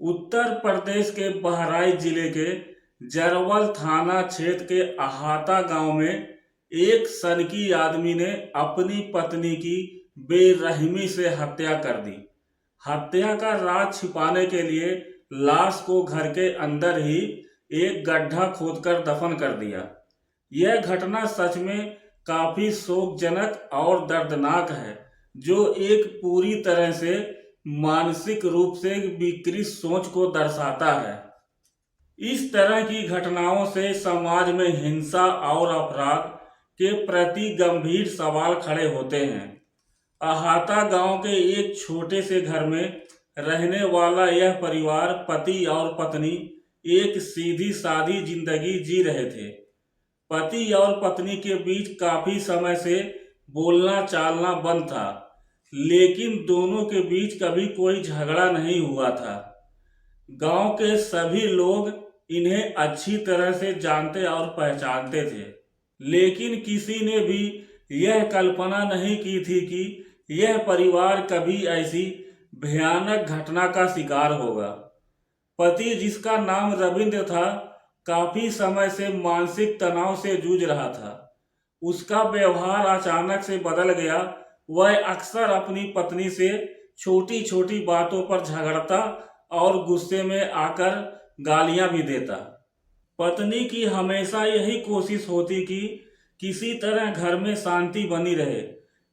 उत्तर प्रदेश के बहराइच जिले के जरवल थाना क्षेत्र के अहाता गांव में एक सनकी आदमी ने अपनी पत्नी की बेरहमी से हत्या कर दी। हत्या का राज छिपाने के लिए लाश को घर के अंदर ही एक गड्ढा खोदकर दफन कर दिया। यह घटना सच में काफी शोकजनक और दर्दनाक है, जो एक पूरी तरह से मानसिक रूप से विकृत सोच को दर्शाता है। इस तरह की घटनाओं से समाज में हिंसा और अपराध के प्रति गंभीर सवाल खड़े होते हैं। अहाता गांव के एक छोटे से घर में रहने वाला यह परिवार पति और पत्नी एक सीधी सादी जिंदगी जी रहे थे। पति और पत्नी के बीच काफी समय से बोलना चालना बंद था, लेकिन दोनों के बीच कभी कोई झगड़ा नहीं हुआ था। गांव के सभी लोग इन्हें अच्छी तरह से जानते और पहचानते थे, लेकिन किसी ने भी यह कल्पना नहीं की थी कि यह परिवार कभी ऐसी भयानक घटना का शिकार होगा। पति, जिसका नाम रविंद्र था, काफी समय से मानसिक तनाव से जूझ रहा था। उसका व्यवहार अचानक से बदल गया। वह अक्सर अपनी पत्नी से छोटी छोटी बातों पर झगड़ता और गुस्से में आकर गालियां भी देता। पत्नी की हमेशा यही कोशिश होती कि किसी तरह घर में शांति बनी रहे,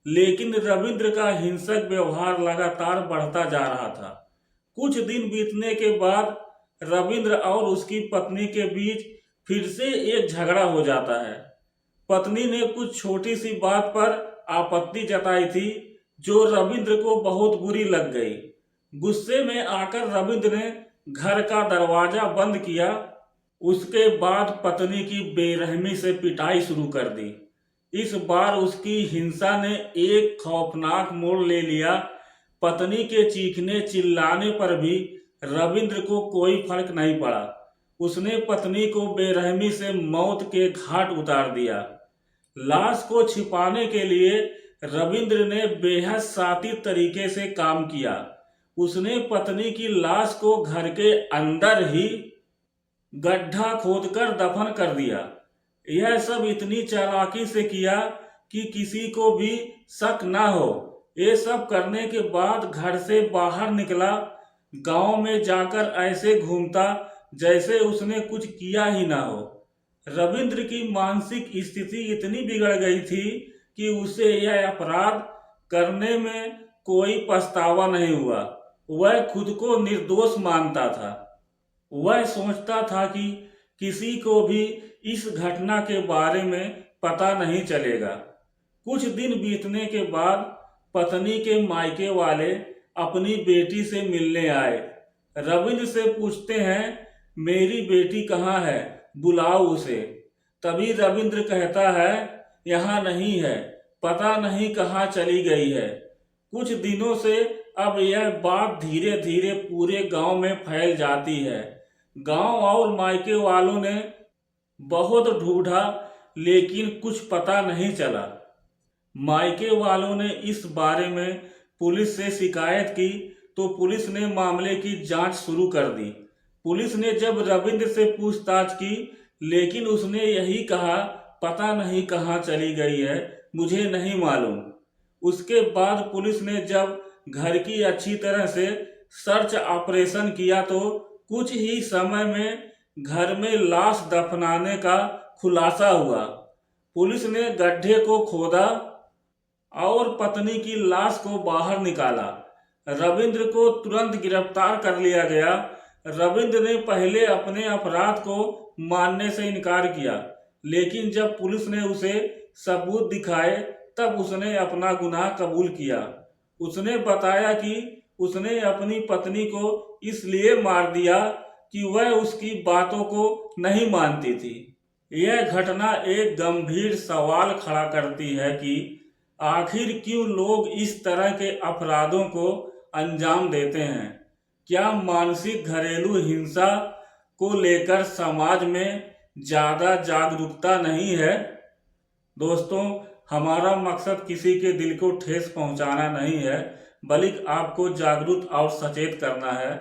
लेकिन रविंद्र का हिंसक व्यवहार लगातार बढ़ता जा रहा था। कुछ दिन बीतने के बाद रविंद्र और उसकी पत्नी के बीच फिर से एक झगड़ा हो जाता है। पत्नी ने कुछ छोटी सी बात पर आपत्ति जताई थी, जो रविंद्र को बहुत बुरी लग गई। गुस्से में आकर रविंद्र ने घर का दरवाजा बंद किया। उसके बाद पत्नी की बेरहमी से पिटाई शुरू कर दी। इस बार उसकी हिंसा ने एक खौफनाक मोड़ ले लिया। पत्नी के चीखने चिल्लाने पर भी रविंद्र को कोई फर्क नहीं पड़ा। उसने पत्नी को बेरहमी से मौत के घाट उतार दिया। लाश को छिपाने के लिए रविंद्र ने बेहद शातिर तरीके से काम किया। उसने पत्नी की लाश को घर के अंदर ही गड्ढा खोदकर दफन कर दिया। यह सब इतनी चालाकी से किया कि किसी को भी शक ना हो। ये सब करने के बाद घर से बाहर निकला। गांव में जाकर ऐसे घूमता जैसे उसने कुछ किया ही ना हो। रविंद्र की मानसिक स्थिति इतनी बिगड़ गई थी कि उसे यह अपराध करने में कोई पछतावा नहीं हुआ। वह खुद को निर्दोष मानता था। वह सोचता था कि किसी को भी इस घटना के बारे में पता नहीं चलेगा। कुछ दिन बीतने के बाद पत्नी के मायके वाले अपनी बेटी से मिलने आए। रविंद्र से पूछते हैं, मेरी बेटी कहाँ है, बुलाओ उसे। तभी रविंद्र कहता है, यहाँ नहीं है, पता नहीं कहाँ चली गई है। कुछ दिनों से अब यह बात धीरे धीरे पूरे गांव में फैल जाती है। गांव और मायके वालों ने बहुत ढूंढा, लेकिन कुछ पता नहीं चला। मायके वालों ने इस बारे में पुलिस से शिकायत की तो पुलिस ने मामले की जांच शुरू कर दी। पुलिस ने जब रविंद्र से पूछताछ की, लेकिन उसने यही कहा, पता नहीं कहाँ चली गई है, मुझे नहीं मालूम। उसके बाद पुलिस ने जब घर की अच्छी तरह से सर्च ऑपरेशन किया तो कुछ ही समय में घर में लाश दफनाने का खुलासा हुआ। पुलिस ने गड्ढे को खोदा और पत्नी की लाश को बाहर निकाला। रविंद्र को तुरंत गिरफ्तार कर लिया गया। रविंद्र ने पहले अपने अपराध को मानने से इनकार किया, लेकिन जब पुलिस ने उसे सबूत दिखाए तब उसने अपना गुनाह कबूल किया। उसने बताया कि उसने अपनी पत्नी को इसलिए मार दिया कि वह उसकी बातों को नहीं मानती थी। यह घटना एक गंभीर सवाल खड़ा करती है कि आखिर क्यों लोग इस तरह के अपराधों को अंजाम देते हैं। क्या मानसिक घरेलू हिंसा को लेकर समाज में ज़्यादा जागरूकता नहीं है? दोस्तों, हमारा मकसद किसी के दिल को ठेस पहुंचाना नहीं है, बल्कि आपको जागरूक और सचेत करना है।